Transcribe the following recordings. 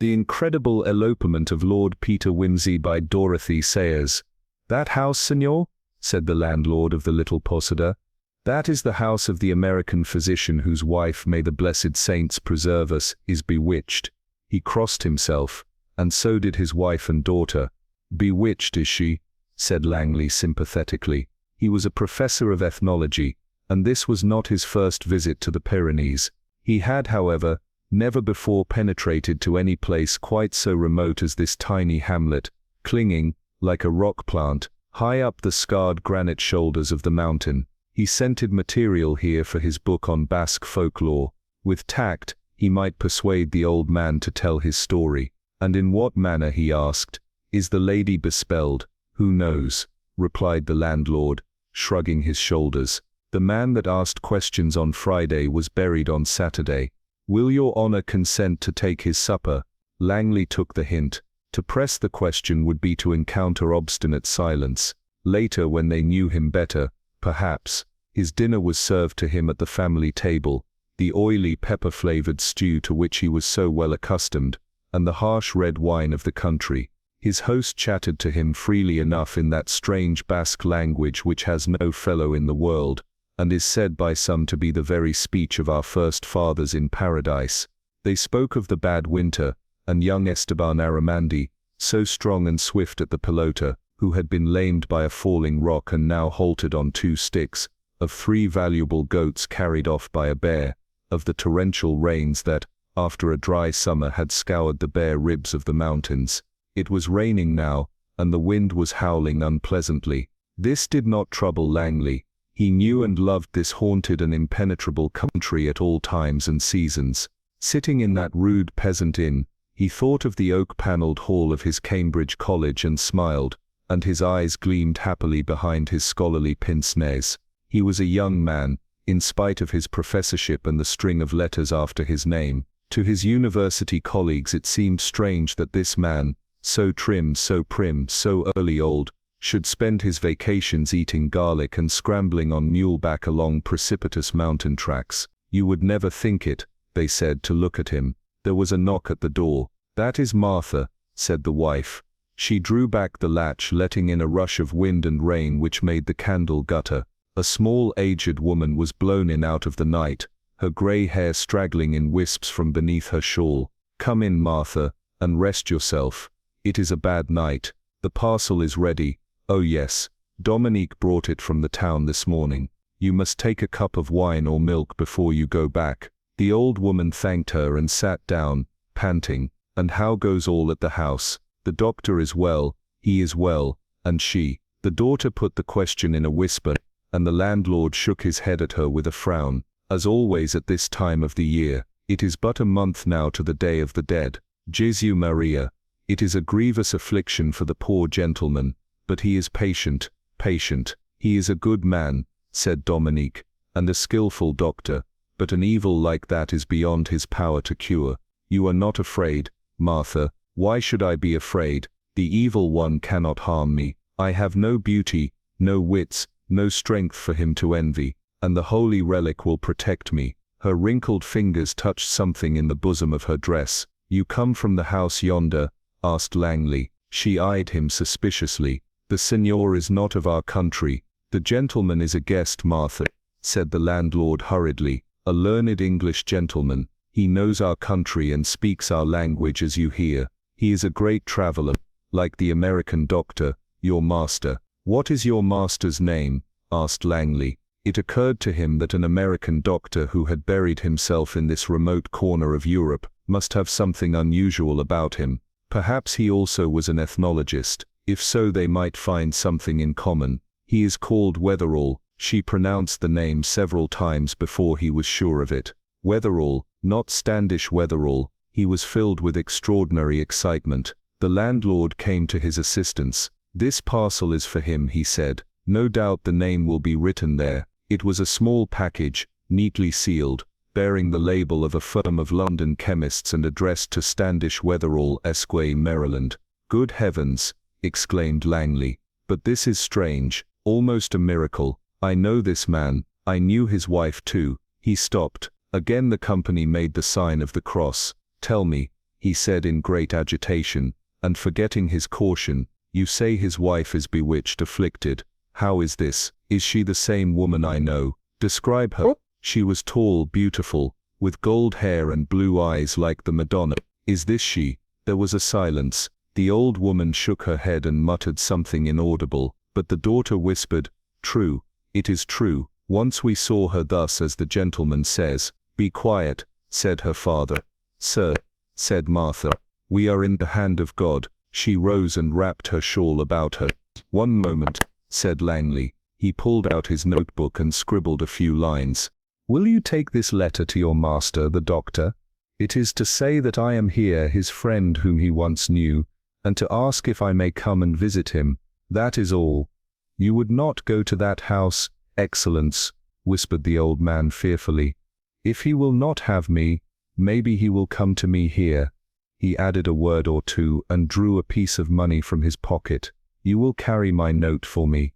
The Incredible Elopement of Lord Peter Wimsey by Dorothy Sayers. "That house, senor?" said the landlord of the little posada. "That is the house of the American physician whose wife, may the blessed saints preserve us, is bewitched." He crossed himself, and so did his wife and daughter. "Bewitched, is she?" said Langley sympathetically. He was a professor of ethnology, and this was not his first visit to the Pyrenees. He had, however, never before penetrated to any place quite so remote as this tiny hamlet, clinging, like a rock plant, high up the scarred granite shoulders of the mountain. He scented material here for his book on Basque folklore. With tact, he might persuade the old man to tell his story. "And in what manner," he asked, "is the lady bespelled?" "Who knows?" replied the landlord, shrugging his shoulders. "The man that asked questions on Friday was buried on Saturday. Will your honor consent to take his supper?" Langley took the hint. To press the question would be to encounter obstinate silence. Later, when they knew him better, perhaps. His dinner was served to him at the family table, the oily pepper-flavored stew to which he was so well accustomed, and the harsh red wine of the country. His host chattered to him freely enough in that strange Basque language which has no fellow in the world, and is said by some to be the very speech of our first fathers in paradise. They spoke of the bad winter, and young Esteban Aramandi, so strong and swift at the pelota, who had been lamed by a falling rock and now halted on 2 sticks, of 3 valuable goats carried off by a bear, of the torrential rains that, after a dry summer, had scoured the bare ribs of the mountains. It was raining now, and the wind was howling unpleasantly. This did not trouble Langley. He knew and loved this haunted and impenetrable country at all times and seasons. Sitting in that rude peasant inn, he thought of the oak-panelled hall of his Cambridge college and smiled, and his eyes gleamed happily behind his scholarly pince-nez. He was a young man, in spite of his professorship and the string of letters after his name. To his university colleagues it seemed strange that this man, so trim, so prim, so early old, should spend his vacations eating garlic and scrambling on muleback along precipitous mountain tracks. "You would never think it," they said, to look at him. There was a knock at the door. "That is Martha," said the wife. She drew back the latch, letting in a rush of wind and rain which made the candle gutter. A small aged woman was blown in out of the night, her grey hair straggling in wisps from beneath her shawl. "Come in, Martha, and rest yourself. It is a bad night. The parcel is ready. Oh yes, Dominique brought it from the town this morning. You must take a cup of wine or milk before you go back." The old woman thanked her and sat down, panting. "And how goes all at the house? The doctor is well, he is well, and she?" The daughter put the question in a whisper, and the landlord shook his head at her with a frown. "As always at this time of the year, it is but a month now to the Day of the Dead. Jesu Maria, it is a grievous affliction for the poor gentleman, but he is patient, patient. He is a good man," said Dominique, "and a skillful doctor, but an evil like that is beyond his power to cure. You are not afraid, Martha?" "Why should I be afraid? The evil one cannot harm me. I have no beauty, no wits, no strength for him to envy, and the holy relic will protect me." Her wrinkled fingers touched something in the bosom of her dress. "You come from the house yonder?" asked Langley. She eyed him suspiciously. "The senor is not of our country. The gentleman is a guest, Martha," said the landlord hurriedly. "A learned English gentleman. He knows our country and speaks our language, as you hear. He is a great traveler, like the American doctor, your master." "What is your master's name?" asked Langley. It occurred to him that an American doctor who had buried himself in this remote corner of Europe must have something unusual about him. Perhaps he also was an ethnologist. If so, they might find something in common. "He is called Wetherall." She pronounced the name several times before he was sure of it. Wetherall, not Standish Wetherall. He was filled with extraordinary excitement. The landlord came to his assistance. "This parcel is for him," he said. "No doubt the name will be written there." It was a small package, neatly sealed, bearing the label of a firm of London chemists and addressed to Standish Wetherall, Esq., Maryland. "Good heavens!" exclaimed Langley. "But this is strange, almost a miracle. I know this man, I knew his wife too." He stopped. Again the company made the sign of the cross. "Tell me," he said in great agitation, and forgetting his caution, "You say his wife is bewitched, afflicted. How is this? Is she the same woman I know? Describe her." "She was tall, beautiful, with gold hair and blue eyes like the Madonna." "Is this she?" There was a silence. The old woman shook her head and muttered something inaudible, but the daughter whispered, "True, it is true. Once we saw her thus, as the gentleman says." "Be quiet," said her father. "Sir," said Martha, "we are in the hand of God." She rose and wrapped her shawl about her. "One moment," said Langley. He pulled out his notebook and scribbled a few lines. "Will you take this letter to your master, the doctor? It is to say that I am here, his friend whom he once knew, and to ask if I may come and visit him. That is all. You would not go to that house, Excellence," whispered the old man fearfully. "If he will not have me, maybe he will come to me here." He added a word or two and drew a piece of money from his pocket. "You will carry my note for me."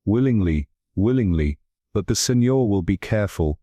"Willingly, willingly, but the Signor will be careful.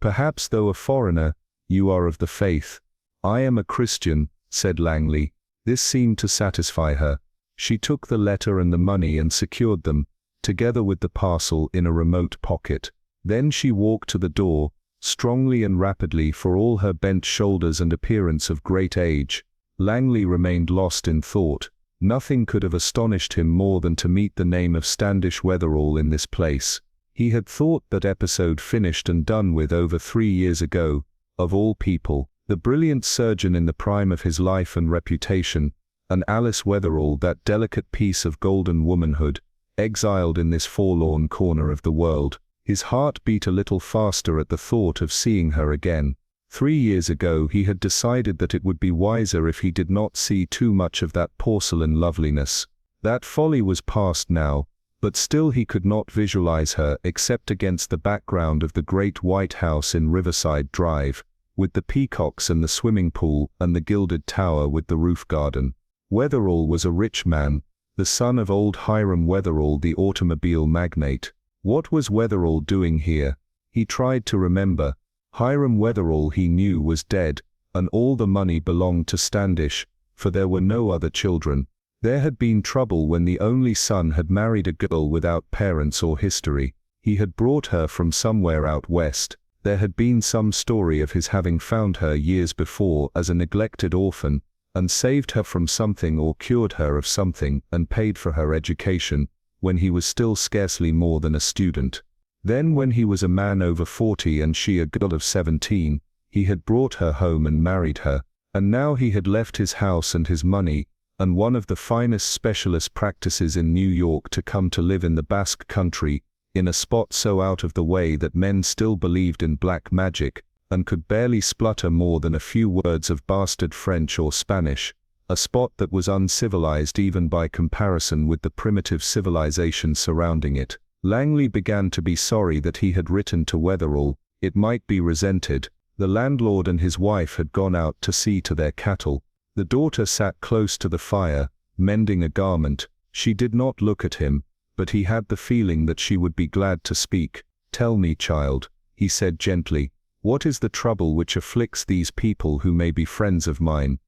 Perhaps, though a foreigner, you are of the faith." "I am a Christian," said Langley. This seemed to satisfy her. She took the letter and the money and secured them, together with the parcel, in a remote pocket. Then she walked to the door, strongly and rapidly for all her bent shoulders and appearance of great age. Langley remained lost in thought. Nothing could have astonished him more than to meet the name of Standish Wetherall in this place. He had thought that episode finished and done with over 3 years ago. Of all people, the brilliant surgeon in the prime of his life and reputation, and Alice Wetherall, that delicate piece of golden womanhood, exiled in this forlorn corner of the world. His heart beat a little faster at the thought of seeing her again. 3 years ago he had decided that it would be wiser if he did not see too much of that porcelain loveliness. That folly was past now, but still he could not visualize her except against the background of the great white house in Riverside Drive, with the peacocks and the swimming pool and the gilded tower with the roof garden. Wetherall was a rich man, the son of old Hiram Wetherall, the automobile magnate. What was Wetherall doing here? He tried to remember. Hiram Wetherall, he knew, was dead, and all the money belonged to Standish, for there were no other children. There had been trouble when the only son had married a girl without parents or history. He had brought her from somewhere out west. There had been some story of his having found her years before as a neglected orphan, and saved her from something or cured her of something and paid for her education, when he was still scarcely more than a student. Then when he was a man over 40 and she a girl of 17, he had brought her home and married her, and now he had left his house and his money, and one of the finest specialist practices in New York to come to live in the Basque country, in a spot so out of the way that men still believed in black magic, and could barely splutter more than a few words of bastard French or Spanish, a spot that was uncivilized even by comparison with the primitive civilization surrounding it. Langley began to be sorry that he had written to Wetherall. It might be resented. The landlord and his wife had gone out to see to their cattle. The daughter sat close to the fire, mending a garment. She did not look at him, but he had the feeling that she would be glad to speak. "Tell me, child," he said gently, "what is the trouble which afflicts these people who may be friends of mine?"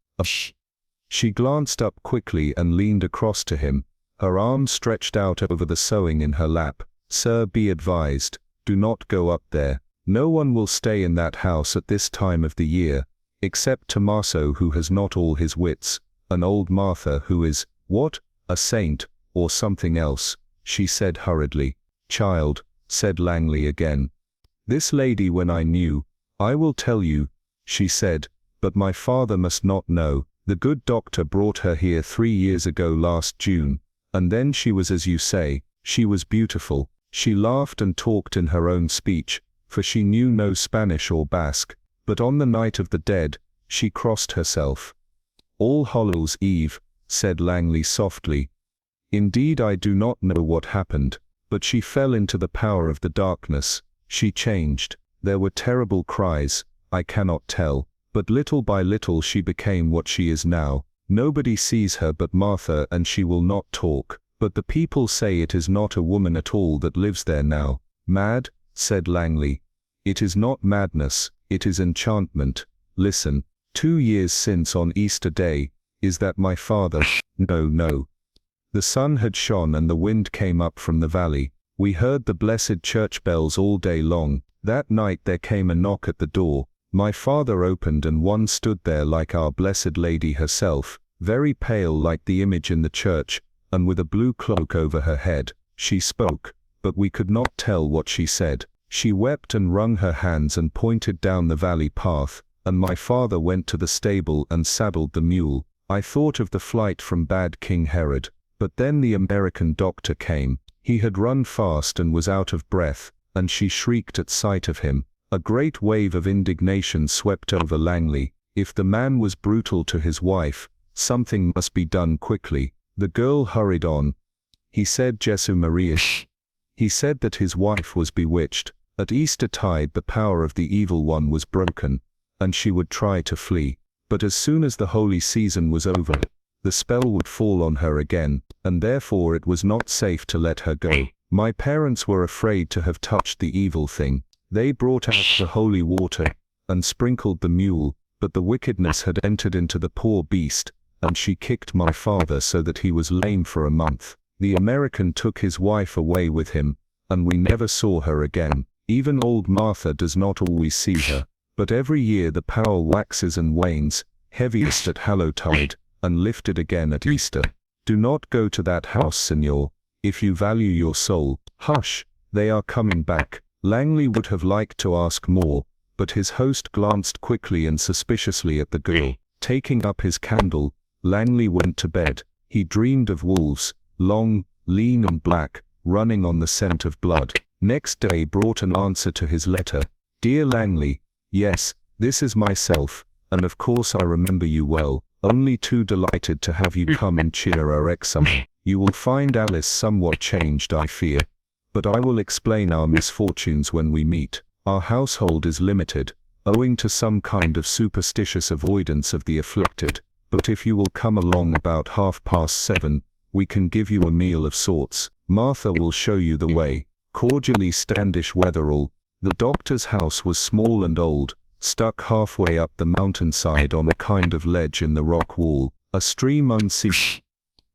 She glanced up quickly and leaned across to him, her arms stretched out over the sewing in her lap. "Sir, be advised. Do not go up there. No one will stay in that house at this time of the year, except Tommaso, who has not all his wits, and old Martha, who is, what, a saint, or something else," she said hurriedly. "Child," said Langley again. "This lady when I knew, I will tell you," she said, "but my father must not know. The good doctor brought her here 3 years ago last June, and then she was as you say, she was beautiful. She laughed and talked in her own speech, for she knew no Spanish or Basque, but on the night of the dead, she crossed herself." "All Hallows' Eve," said Langley softly. "Indeed I do not know what happened, but she fell into the power of the darkness. She changed. There were terrible cries, I cannot tell, but little by little she became what she is now. Nobody sees her but Martha, and she will not talk, but the people say it is not a woman at all that lives there now." "Mad?" said Langley. "It is not madness, it is enchantment. Listen." 2 years since on Easter Day. Is that my father? No, no. The sun had shone and the wind came up from the valley. We heard the blessed church bells all day long. That night there came a knock at the door. My father opened and one stood there like our Blessed Lady herself, very pale like the image in the church, and with a blue cloak over her head. She spoke, but we could not tell what she said. She wept and wrung her hands and pointed down the valley path, and my father went to the stable and saddled the mule. I thought of the flight from bad King Herod, but then the American doctor came. He had run fast and was out of breath, and she shrieked at sight of him. A great wave of indignation swept over Langley. If the man was brutal to his wife, something must be done quickly. The girl hurried on. He said Jesu Maria. He said that his wife was bewitched. At Eastertide the power of the evil one was broken, and she would try to flee. But as soon as the holy season was over, the spell would fall on her again, and therefore it was not safe to let her go. My parents were afraid to have touched the evil thing. They brought out the holy water, and sprinkled the mule, but the wickedness had entered into the poor beast, and she kicked my father so that he was lame for a month. The American took his wife away with him, and we never saw her again. Even old Martha does not always see her, but every year the power waxes and wanes, heaviest at Hallowtide, and lifted again at Easter. Do not go to that house, Signor, if you value your soul. Hush, they are coming back. Langley would have liked to ask more, but his host glanced quickly and suspiciously at the girl. Taking up his candle, Langley went to bed. He dreamed of wolves, long, lean and black, running on the scent of blood. Next day brought an answer to his letter. Dear Langley, yes, this is myself, and of course I remember you well, only too delighted to have you come and cheer our exile. You will find Alice somewhat changed, I fear. But I will explain our misfortunes when we meet. Our household is limited, owing to some kind of superstitious avoidance of the afflicted, but if you will come along about 7:30, we can give you a meal of sorts. Martha will show you the way. Cordially, Standish Wetherall. The doctor's house was small and old, stuck halfway up the mountainside on a kind of ledge in the rock wall. A stream unseen,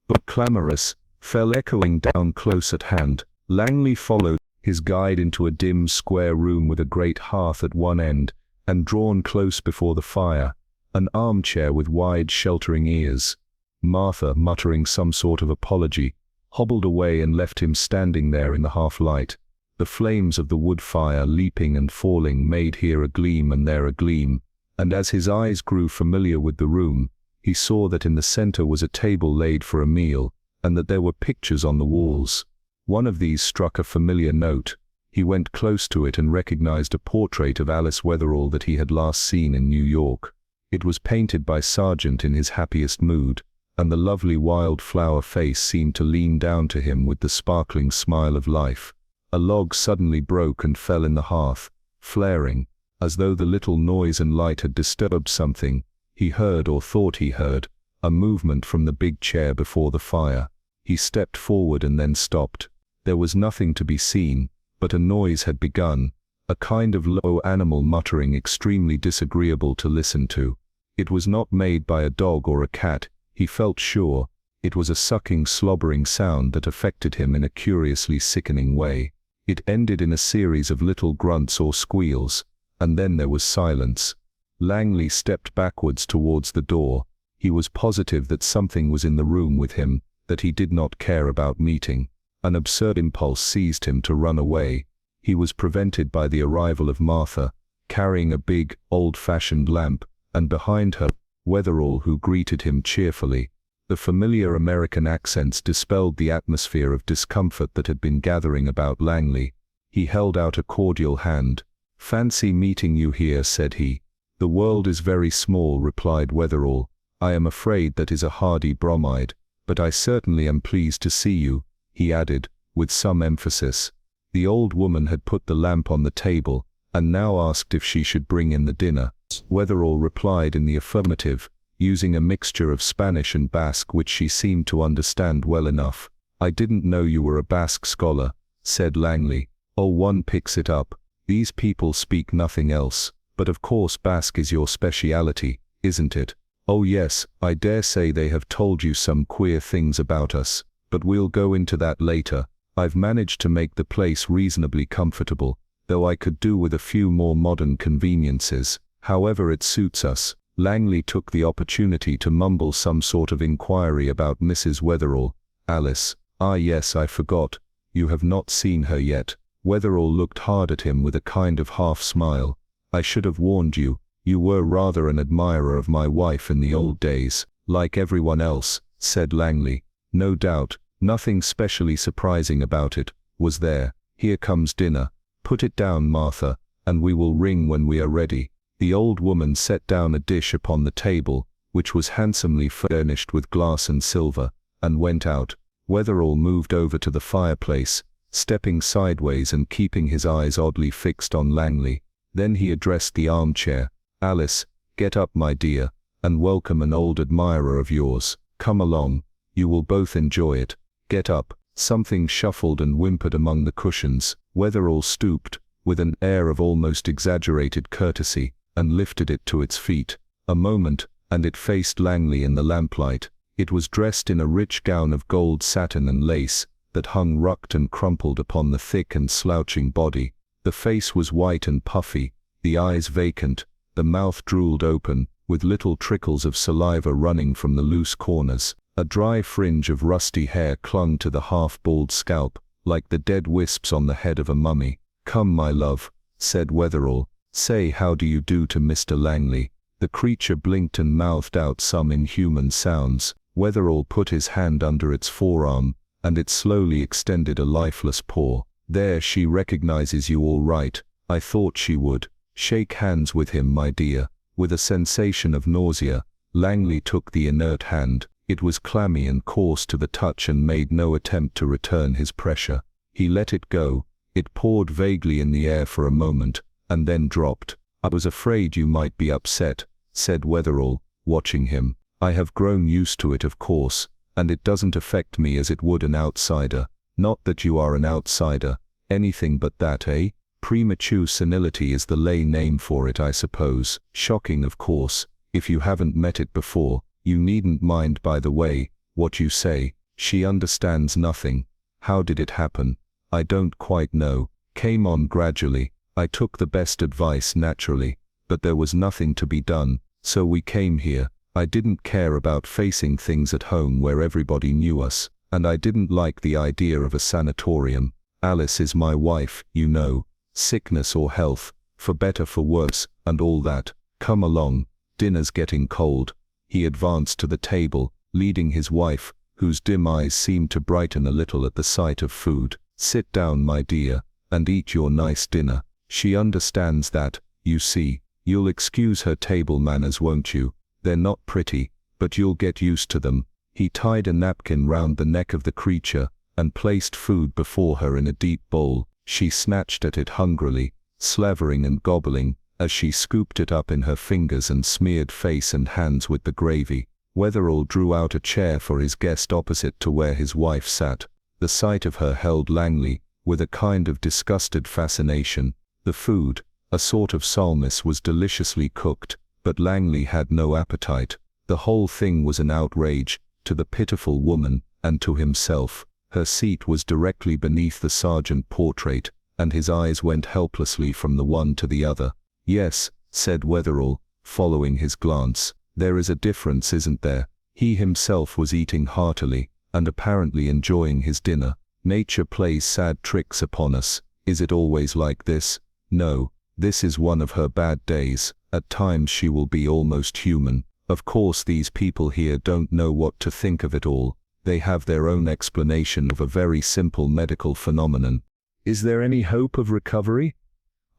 but clamorous, fell echoing down close at hand. Langley followed his guide into a dim square room with a great hearth at one end, and drawn close before the fire, an armchair with wide sheltering ears. Martha, muttering some sort of apology, hobbled away and left him standing there in the half-light. The flames of the wood fire, leaping and falling, made here a gleam and there a gleam, and as his eyes grew familiar with the room, he saw that in the center was a table laid for a meal, and that there were pictures on the walls. One of these struck a familiar note. He went close to it and recognized a portrait of Alice Wetherall that he had last seen in New York. It was painted by Sargent in his happiest mood, and the lovely wild-flower face seemed to lean down to him with the sparkling smile of life. A log suddenly broke and fell in the hearth, flaring, as though the little noise and light had disturbed something. He heard, or thought he heard, a movement from the big chair before the fire. He stepped forward and then stopped. There was nothing to be seen, but a noise had begun, a kind of low animal muttering extremely disagreeable to listen to. It was not made by a dog or a cat, he felt sure. It was a sucking, slobbering sound that affected him in a curiously sickening way. It ended in a series of little grunts or squeals, and then there was silence. Langley stepped backwards towards the door. He was positive that something was in the room with him that he did not care about meeting. An absurd impulse seized him to run away. He was prevented by the arrival of Martha, carrying a big, old-fashioned lamp, and behind her, Wetherall, who greeted him cheerfully. The familiar American accents dispelled the atmosphere of discomfort that had been gathering about Langley. He held out a cordial hand. "Fancy meeting you here," said he. "The world is very small," replied Wetherall. "I am afraid that is a hardy bromide, but I certainly am pleased to see you," he added, with some emphasis. The old woman had put the lamp on the table, and now asked if she should bring in the dinner. Wetherall replied in the affirmative, using a mixture of Spanish and Basque which she seemed to understand well enough. "I didn't know you were a Basque scholar," said Langley. "Oh, one picks it up. These people speak nothing else. But of course Basque is your speciality. isn't it? Oh yes, I dare say they have told you some queer things about us, but we'll go into that later. I've managed to make the place reasonably comfortable, though I could do with a few more modern conveniences. However it suits us. Langley took the opportunity to mumble some sort of inquiry about Mrs. Wetherall. Alice, ah yes, I forgot, you have not seen her yet. Wetherall looked hard at him with a kind of half-smile. I should have warned you, you were rather an admirer of my wife in the old days. Like everyone else, said Langley. No doubt, nothing specially surprising about it, was there? Here comes dinner. Put it down, Martha, and we will ring when we are ready. The old woman set down a dish upon the table, which was handsomely furnished with glass and silver, and went out. Wetherall moved over to the fireplace, stepping sideways and keeping his eyes oddly fixed on Langley. Then he addressed the armchair. Alice, get up, my dear, and welcome an old admirer of yours. Come along, you will both enjoy it. Get up. Something shuffled and whimpered among the cushions. Wetherall stooped, with an air of almost exaggerated courtesy, and lifted it to its feet. A moment, and it faced Langley in the lamplight. It was dressed in a rich gown of gold satin and lace, that hung rucked and crumpled upon the thick and slouching body. The face was white and puffy, the eyes vacant, the mouth drooled open, with little trickles of saliva running from the loose corners. A dry fringe of rusty hair clung to the half-bald scalp, like the dead wisps on the head of a mummy. Come, my love, said Wetherall. Say how do you do to Mr. Langley. The creature blinked and mouthed out some inhuman sounds. Wetherall put his hand under its forearm, and it slowly extended a lifeless paw. There, she recognizes you all right. I thought she would. Shake hands with him, my dear. With a sensation of nausea, Langley took the inert hand. It was clammy and coarse to the touch and made no attempt to return his pressure. He let it go. It paused vaguely in the air for a moment, and then dropped. I was afraid you might be upset, said Wetherall, watching him. I have grown used to it, of course, and it doesn't affect me as it would an outsider. Not that you are an outsider. Anything but that, eh? Premature senility is the lay name for it, I suppose. Shocking, of course. If you haven't met it before, you needn't mind, by the way, what you say. She understands nothing. How did it happen? I don't quite know. Came on gradually. I took the best advice, naturally, but there was nothing to be done, so we came here. I didn't care about facing things at home where everybody knew us, and I didn't like the idea of a sanatorium. Alice is my wife, you know. Sickness or health, for better for worse, and all that. Come along, dinner's getting cold. He advanced to the table, leading his wife, whose dim eyes seemed to brighten a little at the sight of food. Sit down, my dear, and eat your nice dinner. She understands that, you see. You'll excuse her table manners, won't you? They're not pretty, but you'll get used to them. He tied a napkin round the neck of the creature, and placed food before her in a deep bowl. She snatched at it hungrily, slavering and gobbling, as she scooped it up in her fingers and smeared face and hands with the gravy. Wetherall drew out a chair for his guest opposite to where his wife sat. The sight of her held Langley, with a kind of disgusted fascination. The food, a sort of salmis, was deliciously cooked, but Langley had no appetite. The whole thing was an outrage, to the pitiful woman, and to himself. Her seat was directly beneath the sergeant portrait, and his eyes went helplessly from the one to the other. Yes, said Wetherall, following his glance. There is a difference, isn't there? He himself was eating heartily, and apparently enjoying his dinner. Nature plays sad tricks upon us. Is it always like this? No, this is one of her bad days. At times she will be almost human. Of course these people here don't know what to think of it all. They have their own explanation of a very simple medical phenomenon. Is there any hope of recovery?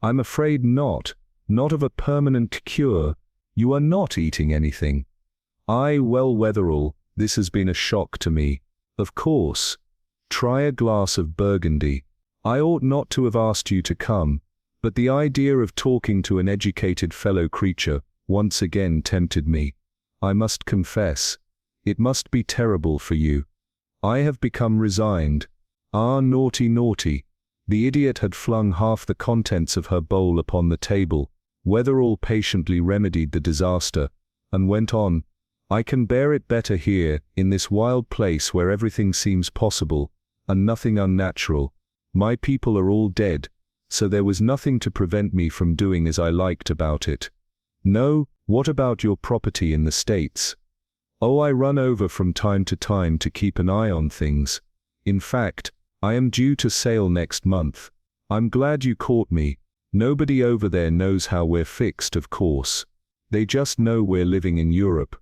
I'm afraid not. Not of a permanent cure. You are not eating anything. Well, Wetherall, this has been a shock to me. Of course. Try a glass of Burgundy. I ought not to have asked you to come, but the idea of talking to an educated fellow creature once again tempted me. I must confess, it must be terrible for you. I have become resigned. Ah, naughty, naughty. The idiot had flung half the contents of her bowl upon the table. Wetherall patiently remedied the disaster, and went on, "I can bear it better here, in this wild place where everything seems possible, and nothing unnatural. My people are all dead, so there was nothing to prevent me from doing as I liked about it." "No, what about your property in the States?" "Oh, I run over from time to keep an eye on things. In fact, I am due to sail next month. I'm glad you caught me. Nobody over there knows how we're fixed, of course. They just know we're living in Europe."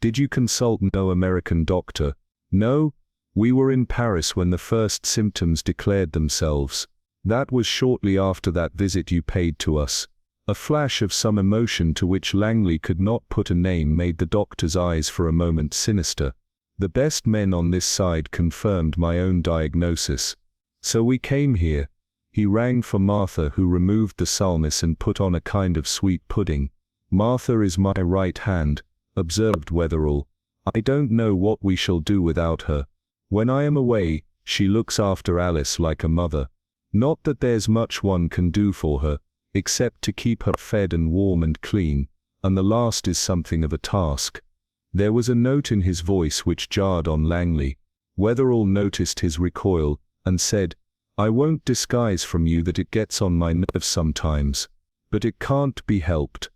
"Did you consult no American doctor?" "No. We were in Paris when the first symptoms declared themselves. That was shortly after that visit you paid to us." A flash of some emotion to which Langley could not put a name made the doctor's eyes for a moment sinister. "The best men on this side confirmed my own diagnosis. So we came here." He rang for Martha, who removed the salmis and put on a kind of sweet pudding. "Martha is my right hand," observed Wetherall. "I don't know what we shall do without her. When I am away, she looks after Alice like a mother. Not that there's much one can do for her, except to keep her fed and warm and clean, and the last is something of a task." There was a note in his voice which jarred on Langley. Wetherall noticed his recoil, and said, "I won't disguise from you that it gets on my nerves sometimes, but it can't be helped.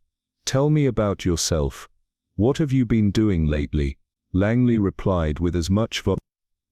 Tell me about yourself. What have you been doing lately?" Langley replied with as much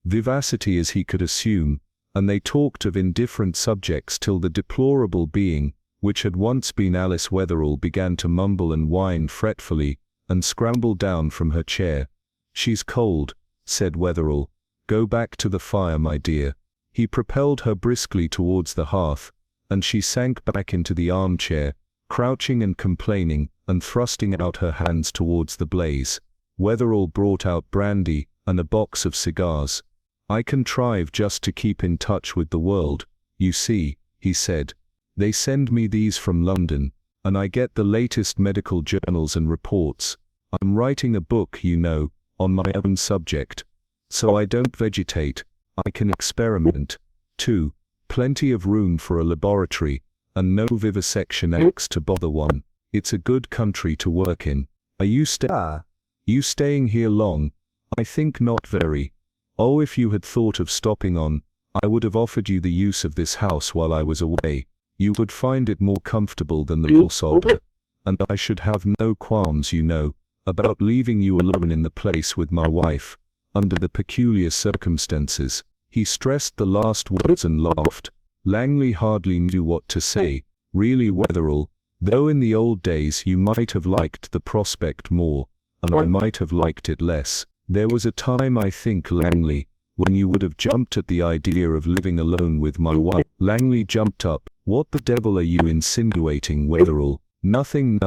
vivacity as he could assume, and they talked of indifferent subjects till the deplorable being, which had once been Alice Wetherall, began to mumble and whine fretfully, and scrambled down from her chair. "She's cold," said Wetherall. "Go back to the fire, my dear." He propelled her briskly towards the hearth, and she sank back into the armchair, crouching and complaining, and thrusting out her hands towards the blaze. Wetherall brought out brandy and a box of cigars. "I contrive just to keep in touch with the world, you see," he said. "They send me these from London, and I get the latest medical journals and reports. I'm writing a book, you know, on my own subject. So I don't vegetate, I can experiment, too. Plenty of room for a laboratory, and no vivisection acts to bother one. It's a good country to work in. Are you staying here long?" "I think not very. Oh, if you had thought of stopping on, I would have offered you the use of this house while I was away. You would find it more comfortable than the Boursault, and I should have no qualms, you know, about leaving you alone in the place with my wife, under the peculiar circumstances." He stressed the last words and laughed. Langley hardly knew what to say. "Really, Wetherall, though in the old days you might have liked the prospect more, and I might have liked it less. There was a time, I think, Langley, when you would have jumped at the idea of living alone with my wife." Langley jumped up. "What the devil are you insinuating, Wetherall?" Nothing.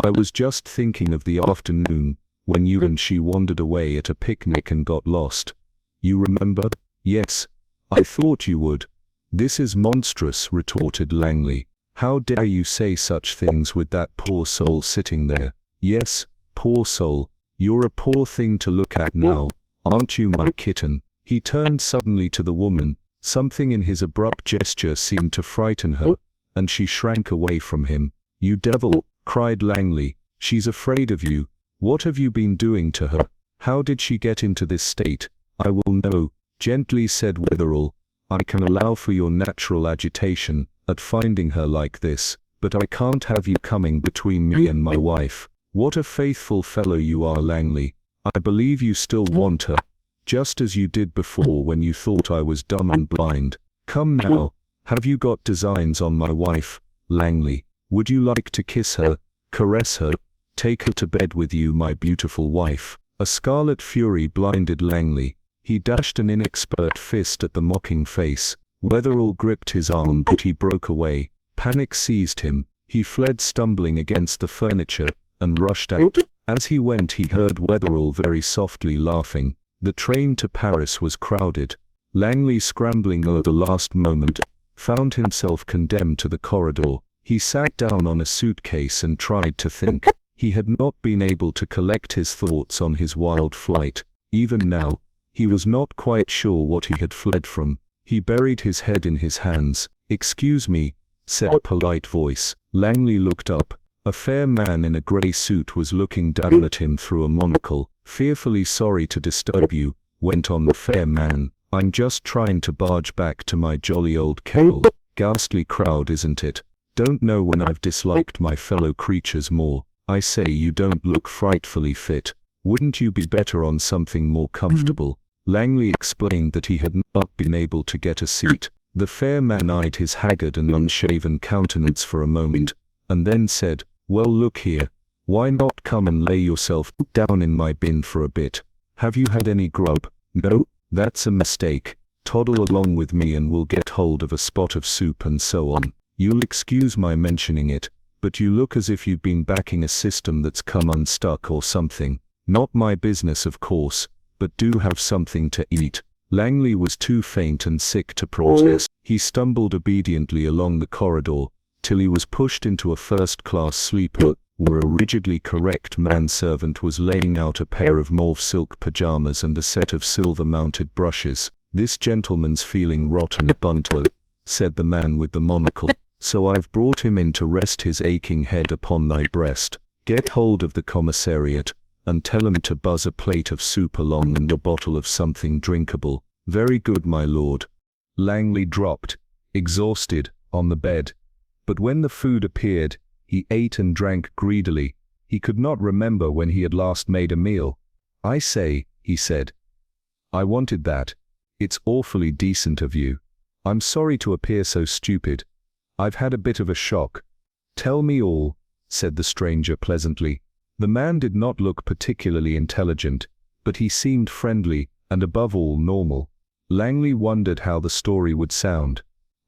I was just thinking of the afternoon, when you and she wandered away at a picnic and got lost. You remember?" "Yes. I thought you would." "This is monstrous," retorted Langley. "How dare you say such things with that poor soul sitting there?" "Yes, poor soul. You're a poor thing to look at now, aren't you, my kitten?" He turned suddenly to the woman. Something in his abrupt gesture seemed to frighten her, and she shrank away from him. "You devil!" cried Langley. "She's afraid of you. What have you been doing to her? How did she get into this state?" "I will know," gently said Wetherall. "I can allow for your natural agitation at finding her like this, but I can't have you coming between me and my wife." "What a faithful fellow you are, Langley. I believe you still want her, just as you did before when you thought I was dumb and blind. Come now, have you got designs on my wife, Langley? Would you like to kiss her, caress her, take her to bed with you, my beautiful wife?" A scarlet fury blinded Langley. He dashed an inexpert fist at the mocking face. Wetherall gripped his arm, but he broke away. Panic seized him. He fled stumbling against the furniture, and rushed out. As he went, he heard Wetherall very softly laughing. The train to Paris was crowded. Langley, scrambling at the last moment, found himself condemned to the corridor. He sat down on a suitcase and tried to think. He had not been able to collect his thoughts on his wild flight. Even now, he was not quite sure what he had fled from. He buried his head in his hands. "Excuse me," said a polite voice. Langley looked up. A fair man in a grey suit was looking down at him through a monocle. "Fearfully sorry to disturb you," went on the fair man. "I'm just trying to barge back to my jolly old kennel. Ghastly crowd, isn't it? Don't know when I've disliked my fellow creatures more. I say, you don't look frightfully fit. Wouldn't you be better on something more comfortable?" Langley explained that he had not been able to get a seat. The fair man eyed his haggard and unshaven countenance for a moment, and then said, "Well, look here. Why not come and lay yourself down in my bin for a bit? Have you had any grub? No? That's a mistake. Toddle along with me and we'll get hold of a spot of soup and so on. You'll excuse my mentioning it, but you look as if you've been backing a system that's come unstuck or something. Not my business, of course, but do have something to eat." Langley was too faint and sick to protest. He stumbled obediently along the corridor, till he was pushed into a first-class sleeper, where a rigidly correct manservant was laying out a pair of mauve silk pajamas and a set of silver-mounted brushes. "This gentleman's feeling rotten, Bunter," said the man with the monocle, "so I've brought him in to rest his aching head upon thy breast. Get hold of the commissariat, and tell 'em to buzz a plate of soup along and a bottle of something drinkable." "Very good, my lord." Langley dropped, exhausted, on the bed. But when the food appeared, he ate and drank greedily. He could not remember when he had last made a meal. "I say," he said, "I wanted that. It's awfully decent of you. I'm sorry to appear so stupid. I've had a bit of a shock." "Tell me all," said the stranger pleasantly. The man did not look particularly intelligent, but he seemed friendly, and above all normal. Langley wondered how the story would sound.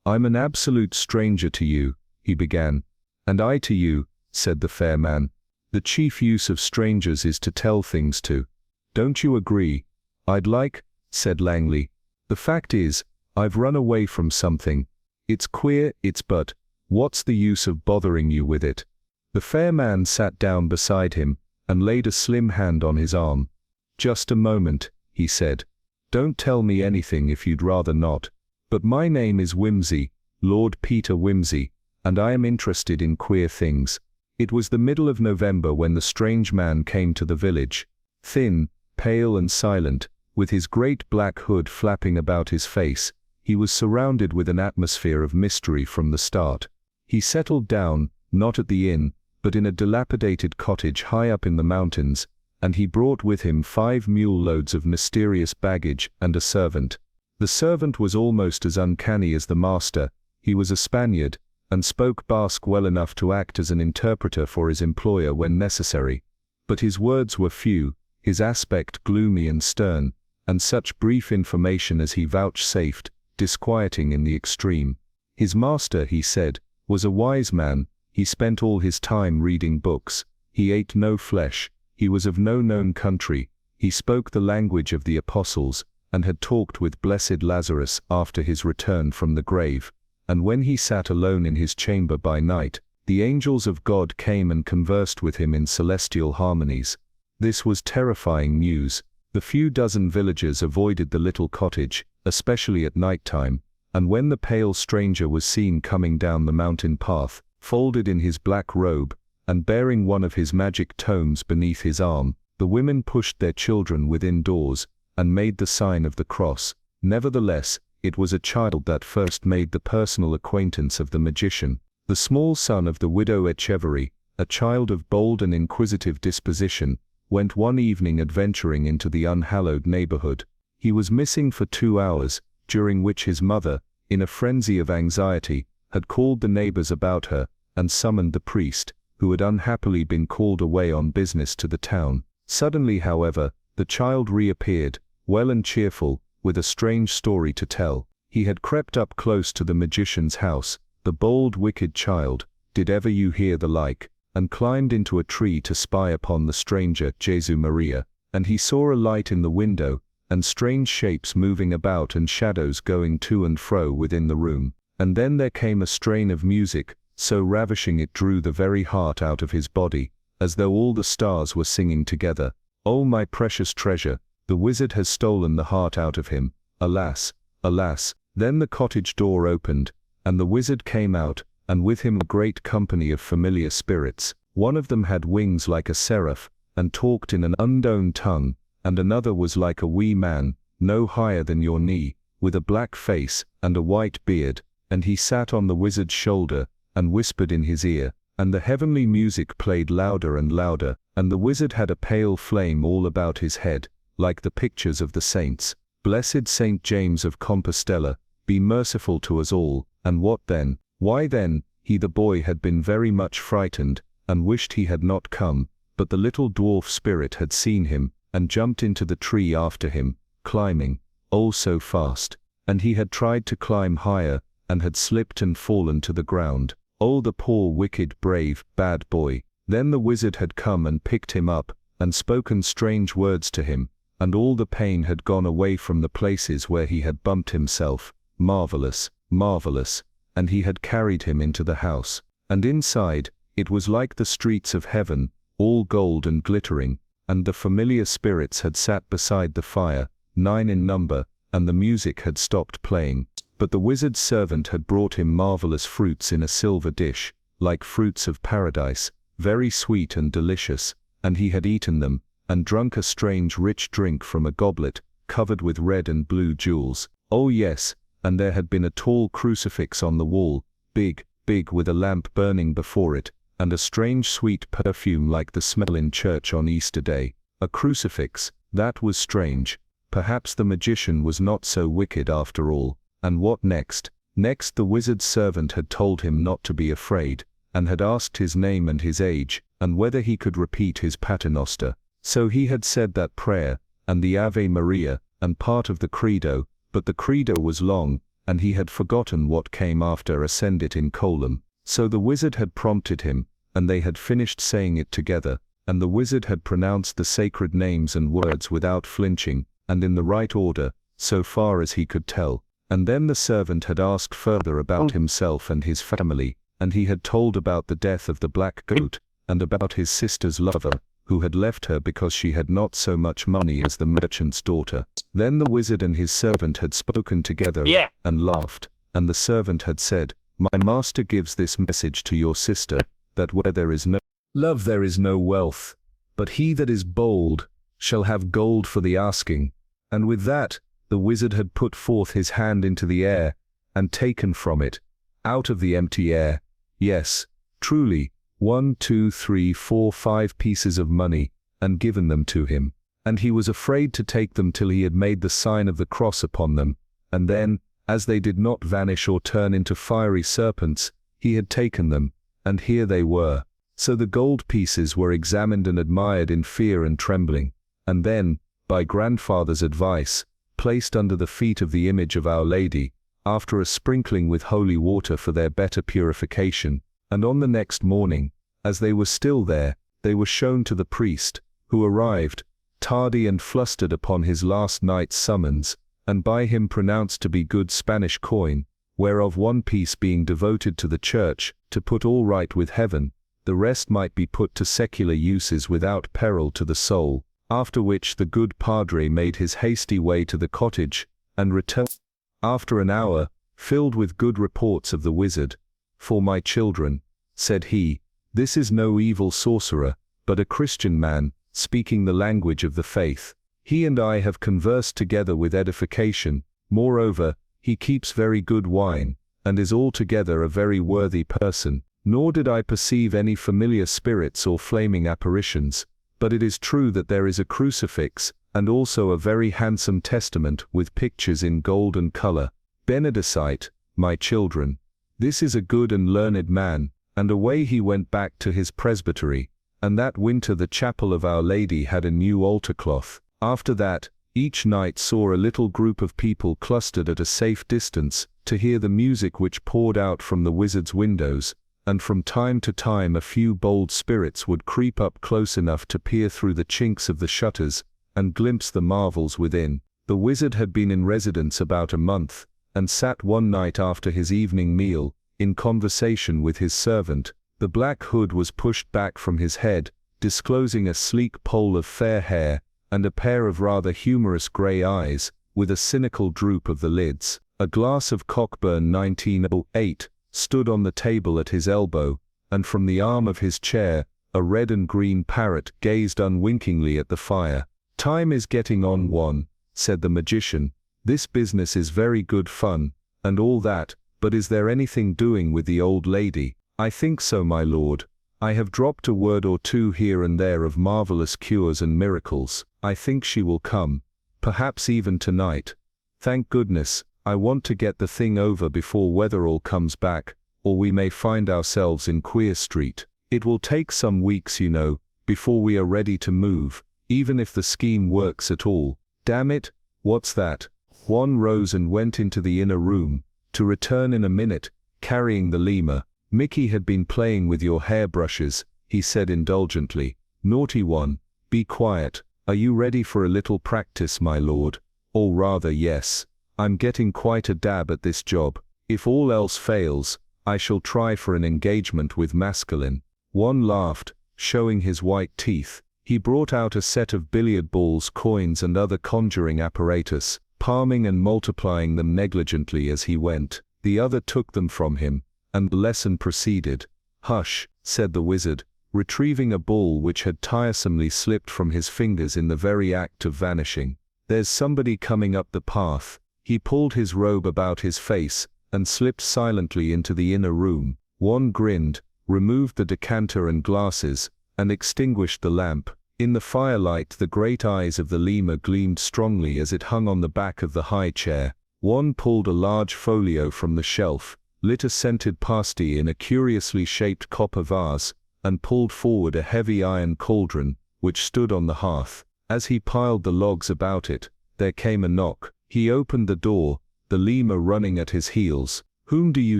"I'm an absolute stranger to you," he began. "And I to you," said the fair man. "The chief use of strangers is to tell things to. Don't you agree?" "I'd like," said Langley. "The fact is, I've run away from something. It's queer, but what's the use of bothering you with it?" The fair man sat down beside him, and laid a slim hand on his arm. "Just a moment," he said. "Don't tell me anything if you'd rather not. But my name is Wimsey, Lord Peter Wimsey, and I am interested in queer things." It was the middle of November when the strange man came to the village. Thin, pale and silent, with his great black hood flapping about his face, he was surrounded with an atmosphere of mystery from the start. He settled down, not at the inn, but in a dilapidated cottage high up in the mountains, and he brought with him 5 mule loads of mysterious baggage and a servant. The servant was almost as uncanny as the master. He was a Spaniard, and spoke Basque well enough to act as an interpreter for his employer when necessary. But his words were few, his aspect gloomy and stern, and such brief information as he vouchsafed, disquieting in the extreme. His master, he said, was a wise man. He spent all his time reading books. He ate no flesh. He was of no known country. He spoke the language of the apostles, and had talked with blessed Lazarus after his return from the grave. And when he sat alone in his chamber by night, the angels of God came and conversed with him in celestial harmonies. This was terrifying news. The few dozen villagers avoided the little cottage, especially at night time, and when the pale stranger was seen coming down the mountain path, folded in his black robe, and bearing one of his magic tomes beneath his arm, the women pushed their children within doors, and made the sign of the cross. Nevertheless, it was a child that first made the personal acquaintance of the magician, the small son of the widow Echeverry. A child of bold and inquisitive disposition, went one evening adventuring into the unhallowed neighborhood. He was missing for 2 hours, during which his mother, in a frenzy of anxiety, had called the neighbors about her, and summoned the priest, who had unhappily been called away on business to the town. Suddenly, however, the child reappeared, well and cheerful, with a strange story to tell. He had crept up close to the magician's house, the bold wicked child, did ever you hear the like, and climbed into a tree to spy upon the stranger, Jesu Maria, and he saw a light in the window, and strange shapes moving about and shadows going to and fro within the room. And then there came a strain of music, so ravishing it drew the very heart out of his body, as though all the stars were singing together. "Oh, my precious treasure, the wizard has stolen the heart out of him. Alas, alas." Then the cottage door opened, and the wizard came out, and with him a great company of familiar spirits. One of them had wings like a seraph, and talked in an unknown tongue, and another was like a wee man, no higher than your knee, with a black face, and a white beard, and he sat on the wizard's shoulder, and whispered in his ear, and the heavenly music played louder and louder, and the wizard had a pale flame all about his head, like the pictures of the saints. Blessed Saint James of Compostela, be merciful to us all. And what then? Why then, the boy had been very much frightened, and wished he had not come, but the little dwarf spirit had seen him, and jumped into the tree after him, climbing, oh so fast, and he had tried to climb higher, and had slipped and fallen to the ground. Oh the poor wicked brave, bad boy. Then the wizard had come and picked him up, and spoken strange words to him, and all the pain had gone away from the places where he had bumped himself. Marvelous, marvelous. And he had carried him into the house. And inside, it was like the streets of heaven, all gold and glittering, and the familiar spirits had sat beside the fire, 9 in number, and the music had stopped playing. But the wizard's servant had brought him marvelous fruits in a silver dish, like fruits of paradise, very sweet and delicious, and he had eaten them, and drunk a strange rich drink from a goblet, covered with red and blue jewels. Oh yes, and there had been a tall crucifix on the wall, big, with a lamp burning before it, and a strange sweet perfume like the smell in church on Easter Day. A crucifix, that was strange. Perhaps the magician was not so wicked after all. And what next? Next the wizard's servant had told him not to be afraid, and had asked his name and his age, and whether he could repeat his paternoster. So he had said that prayer, and the Ave Maria, and part of the Credo, but the Credo was long, and he had forgotten what came after Ascendit in Coelum. So the wizard had prompted him, and they had finished saying it together, and the wizard had pronounced the sacred names and words without flinching, and in the right order, so far as he could tell. And then the servant had asked further about himself and his family, and he had told about the death of the black goat, and about his sister's lover, who had left her because she had not so much money as the merchant's daughter. Then the wizard and his servant had spoken together, and laughed, and the servant had said, "My master gives this message to your sister, that where there is no love there is no wealth, but he that is bold shall have gold for the asking." And with that, the wizard had put forth his hand into the air, and taken from it, out of the empty air, yes, truly, 1, 2, 3, 4, 5 pieces of money, and given them to him. And he was afraid to take them till he had made the sign of the cross upon them, and then, as they did not vanish or turn into fiery serpents, he had taken them, and here they were. So the gold pieces were examined and admired in fear and trembling, and then, by grandfather's advice, placed under the feet of the image of Our Lady, after a sprinkling with holy water for their better purification. And on the next morning, as they were still there, they were shown to the priest, who arrived, tardy and flustered upon his last night's summons, and by him pronounced to be good Spanish coin, whereof 1 piece being devoted to the church, to put all right with heaven, the rest might be put to secular uses without peril to the soul. After which the good padre made his hasty way to the cottage, and returned after an hour, filled with good reports of the wizard. "For my children," said he, "this is no evil sorcerer, but a Christian man, speaking the language of the faith. He and I have conversed together with edification. Moreover, he keeps very good wine, and is altogether a very worthy person. Nor did I perceive any familiar spirits or flaming apparitions. But it is true that there is a crucifix, and also a very handsome testament with pictures in gold and color. Benedicite, my children. This is a good and learned man." And away he went back to his presbytery, and that winter the chapel of Our Lady had a new altar cloth. After that, each night saw a little group of people clustered at a safe distance, to hear the music which poured out from the wizard's windows, and from time to time a few bold spirits would creep up close enough to peer through the chinks of the shutters, and glimpse the marvels within. The wizard had been in residence about a month, and sat one night after his evening meal, in conversation with his servant. The black hood was pushed back from his head, disclosing a sleek poll of fair hair, and a pair of rather humorous grey eyes, with a cynical droop of the lids. A glass of Cockburn 1908, stood on the table at his elbow, and from the arm of his chair, A red and green parrot gazed unwinkingly at the fire. "Time is getting on, one," said the magician. "This business is very good fun, and all that, but is there anything doing with the old lady?" "I think so, my lord. I have dropped a word or two here and there of marvelous cures and miracles. I think she will come, perhaps even tonight. Thank goodness, I want to get the thing over before Wetherall comes back, or we may find ourselves in Queer Street. It will take some weeks, you know, before we are ready to move, even if the scheme works at all. Damn it, what's that?" Juan rose and went into the inner room, to return in a minute, carrying the lemur. "Mickey had been playing with your hairbrushes," he said indulgently. "Naughty one, be quiet. Are you ready for a little practice, my lord?" "Or rather, yes. I'm getting quite a dab at this job. If all else fails, I shall try for an engagement with Masculine." Juan laughed, showing his white teeth. He brought out a set of billiard balls, coins and other conjuring apparatus, palming and multiplying them negligently as he went. The other took them from him, and the lesson proceeded. "Hush," said the wizard, retrieving a ball which had tiresomely slipped from his fingers in the very act of vanishing. "There's somebody coming up the path." He pulled his robe about his face, and slipped silently into the inner room. Juan grinned, removed the decanter and glasses, and extinguished the lamp. In the firelight the great eyes of the lemur gleamed strongly as it hung on the back of the high chair. Juan pulled a large folio from the shelf, lit a scented pasty in a curiously shaped copper vase, and pulled forward a heavy iron cauldron, which stood on the hearth. As he piled the logs about it, there came a knock. He opened the door, the lemur running at his heels. "Whom do you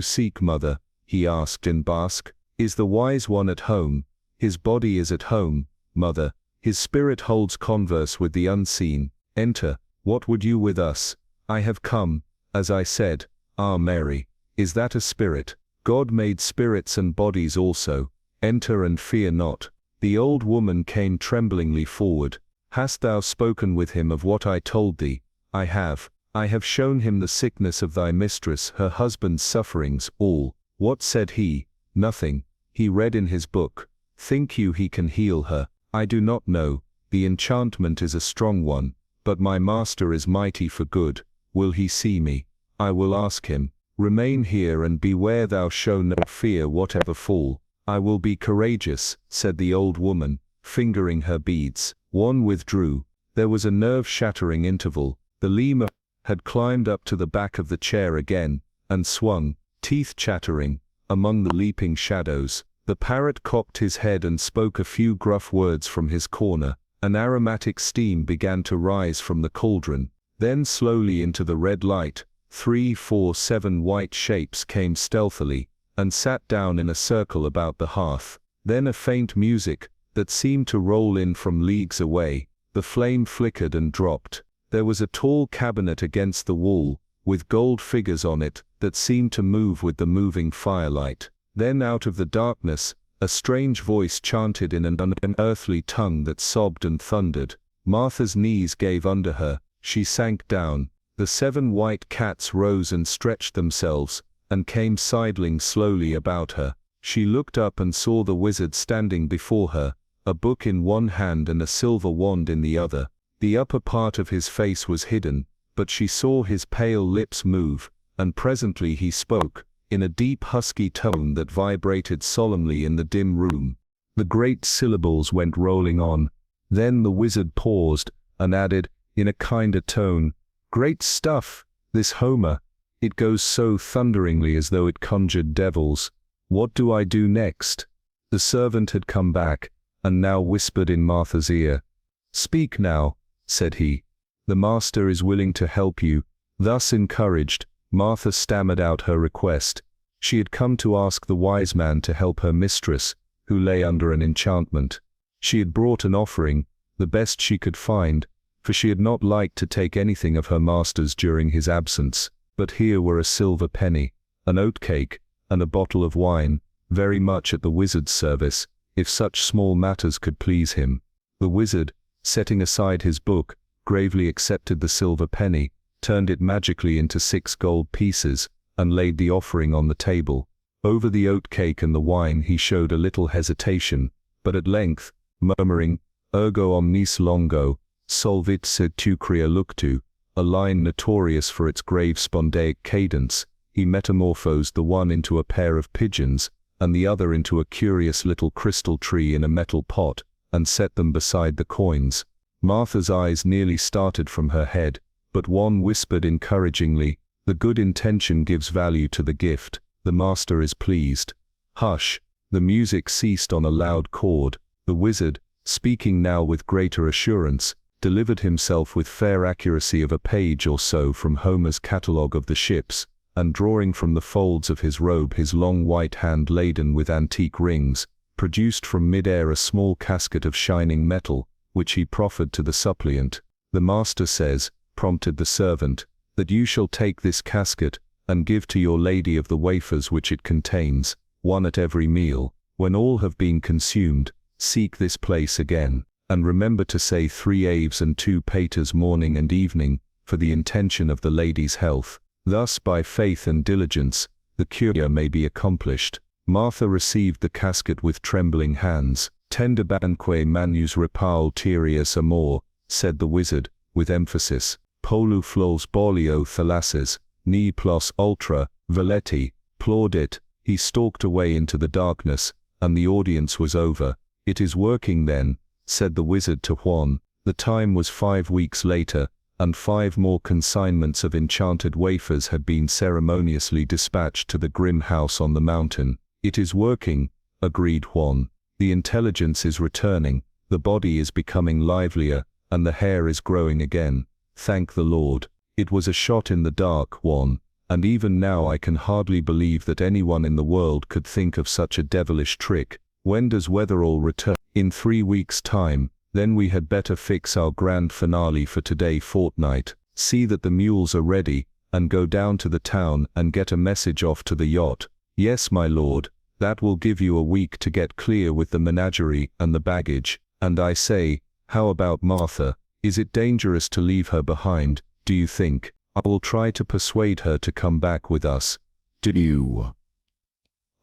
seek, mother?" he asked in Basque. "Is the wise one at home?" "His body is at home, mother. His spirit holds converse with the unseen. Enter. What would you with us?" "I have come, as I said." "Ah, Mary, is that a spirit?" "God made spirits and bodies also. Enter and fear not." The old woman came tremblingly forward. "Hast thou spoken with him of what I told thee?" "I have. I have shown him the sickness of thy mistress, her husband's sufferings, all." "What said he?" "Nothing. He read in his book." "Think you he can heal her?" "I do not know. The enchantment is a strong one, but my master is mighty for good. Will he see me?" "I will ask him." "Remain here and beware thou show no fear whatever fall." "I will be courageous," said the old woman, fingering her beads. Juan withdrew. There was a nerve-shattering interval. The lemur had climbed up to the back of the chair again, and swung, teeth chattering, among the leaping shadows. The parrot cocked his head and spoke a few gruff words from his corner. An aromatic steam began to rise from the cauldron. Then slowly into the red light, 3, 4, 7 white shapes came stealthily, and sat down in a circle about the hearth. Then a faint music, that seemed to roll in from leagues away. The flame flickered and dropped. There was a tall cabinet against the wall, with gold figures on it, that seemed to move with the moving firelight. Then out of the darkness, a strange voice chanted in an unearthly tongue that sobbed and thundered. Martha's knees gave under her, she sank down. The 7 white cats rose and stretched themselves, and came sidling slowly about her. She looked up and saw the wizard standing before her, a book in one hand and a silver wand in the other. The upper part of his face was hidden, but she saw his pale lips move, and presently he spoke, in a deep husky tone that vibrated solemnly in the dim room. The great syllables went rolling on. Then the wizard paused, and added, in a kinder tone, "Great stuff, this Homer. It goes so thunderingly as though it conjured devils. What do I do next?" The servant had come back, and now whispered in Martha's ear. "Speak now," said he. "The master is willing to help you." Thus encouraged, Martha stammered out her request. She had come to ask the wise man to help her mistress, who lay under an enchantment. She had brought an offering, the best she could find, for she had not liked to take anything of her master's during his absence. But here were a silver penny, an oatcake, and a bottle of wine, very much at the wizard's service, if such small matters could please him. The wizard, setting aside his book, gravely accepted the silver penny, turned it magically into 6 gold pieces, and laid the offering on the table. Over the oatcake and the wine he showed a little hesitation, but at length, murmuring, "Ergo omnis longo, solvit sed tucria luctu," a line notorious for its grave spondaic cadence, he metamorphosed the one into a pair of pigeons, and the other into a curious little crystal tree in a metal pot, and set them beside the coins. Martha's eyes nearly started from her head, but one whispered encouragingly, "The good intention gives value to the gift, the master is pleased." Hush! The music ceased on a loud chord. The wizard, speaking now with greater assurance, delivered himself with fair accuracy of a page or so from Homer's catalogue of the ships, and drawing from the folds of his robe his long white hand laden with antique rings, produced from mid-air a small casket of shining metal, which he proffered to the suppliant. "The master says," prompted the servant, "that you shall take this casket, and give to your lady of the wafers which it contains, one at every meal. When all have been consumed, seek this place again, and remember to say 3 Aves and 2 Paters morning and evening, for the intention of the lady's health. Thus by faith and diligence, the cure may be accomplished." Martha received the casket with trembling hands. "Tender banque manus repaul tirius amor," said the wizard, with emphasis. "Polu flos bolio thalasses, ni plus ultra, valetti, plaudit." He stalked away into the darkness, and the audience was over. "It is working then," said the wizard to Juan. The time was 5 weeks later, and 5 more consignments of enchanted wafers had been ceremoniously dispatched to the grim house on the mountain. "It is working," agreed Juan. "The intelligence is returning, the body is becoming livelier, and the hair is growing again. Thank the Lord. It was a shot in the dark, Juan, and even now I can hardly believe that anyone in the world could think of such a devilish trick. When does Wetherall return?" "In 3 weeks' time. Then we had better fix our grand finale for today fortnight. See that the mules are ready, and go down to the town and get a message off to the yacht." "Yes, my lord. That will give you a week to get clear with the menagerie and the baggage. And I say, how about Martha? Is it dangerous to leave her behind, do you think?" "I will try to persuade her to come back with us." "Do you?"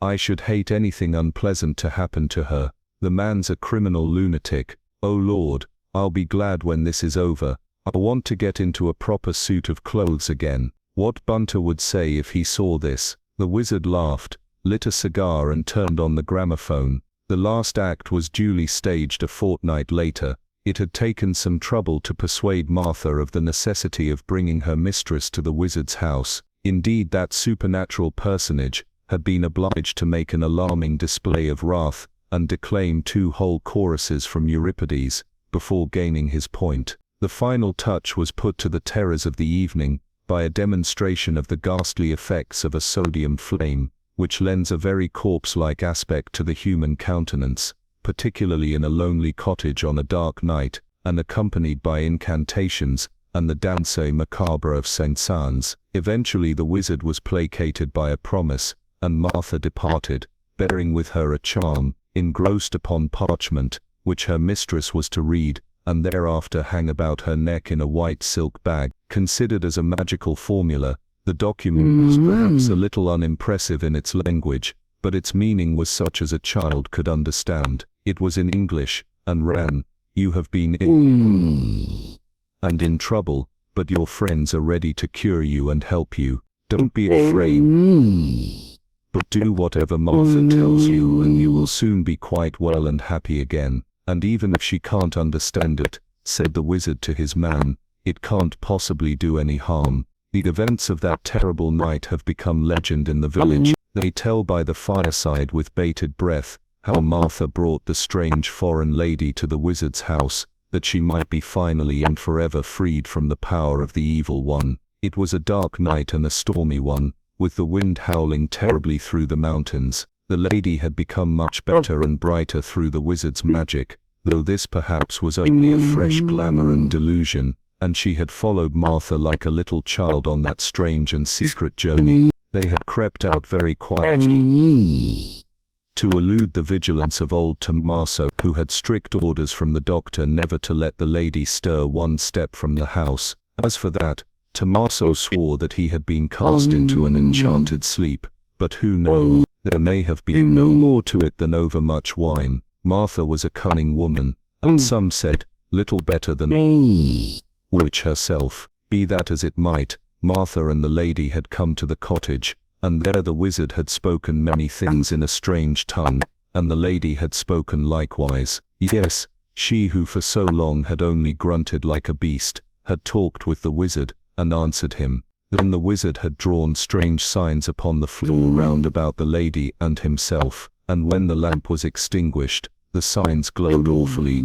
"I should hate anything unpleasant to happen to her. The man's a criminal lunatic. Oh Lord, I'll be glad when this is over. I want to get into a proper suit of clothes again. What Bunter would say if he saw this." The wizard laughed, lit a cigar and turned on the gramophone. The last act was duly staged a fortnight later. It had taken some trouble to persuade Martha of the necessity of bringing her mistress to the wizard's house. Indeed, that supernatural personage had been obliged to make an alarming display of wrath, and declaim 2 whole choruses from Euripides, before gaining his point. The final touch was put to the terrors of the evening, by a demonstration of the ghastly effects of a sodium flame, which lends a very corpse-like aspect to the human countenance, particularly in a lonely cottage on a dark night, and accompanied by incantations, and the danse macabre of Saint-Saëns. Eventually the wizard was placated by a promise, and Martha departed, bearing with her a charm, engrossed upon parchment, which her mistress was to read, and thereafter hang about her neck in a white silk bag. Considered as a magical formula, the document was perhaps a little unimpressive in its language, but its meaning was such as a child could understand. It was in English, and ran, "You have been ill and in trouble, but your friends are ready to cure you and help you. Don't be afraid, but do whatever Martha tells you and you will soon be quite well and happy again. And even if she can't understand it," said the wizard to his man, "it can't possibly do any harm. The events of that terrible night have become legend in the village. They tell by the fireside with bated breath, how Martha brought the strange foreign lady to the wizard's house, that she might be finally and forever freed from the power of the evil one. It was a dark night and a stormy one, with the wind howling terribly through the mountains. The lady had become much better and brighter through the wizard's magic, though this perhaps was only a fresh glamour and delusion, and she had followed Martha like a little child on that strange and secret journey. They had crept out very quietly, to elude the vigilance of old Tommaso, who had strict orders from the doctor never to let the lady stir 1 step from the house. As for that, Tommaso swore that he had been cast into an enchanted sleep, but who knows? There may have been no more to it than over much wine. Martha was a cunning woman, and some said, little better than witch herself. Be that as it might, Martha and the lady had come to the cottage, and there the wizard had spoken many things in a strange tongue, and the lady had spoken likewise. Yes, she who for so long had only grunted like a beast, had talked with the wizard, and answered him. Then the wizard had drawn strange signs upon the floor round about the lady and himself, and when the lamp was extinguished, the signs glowed awfully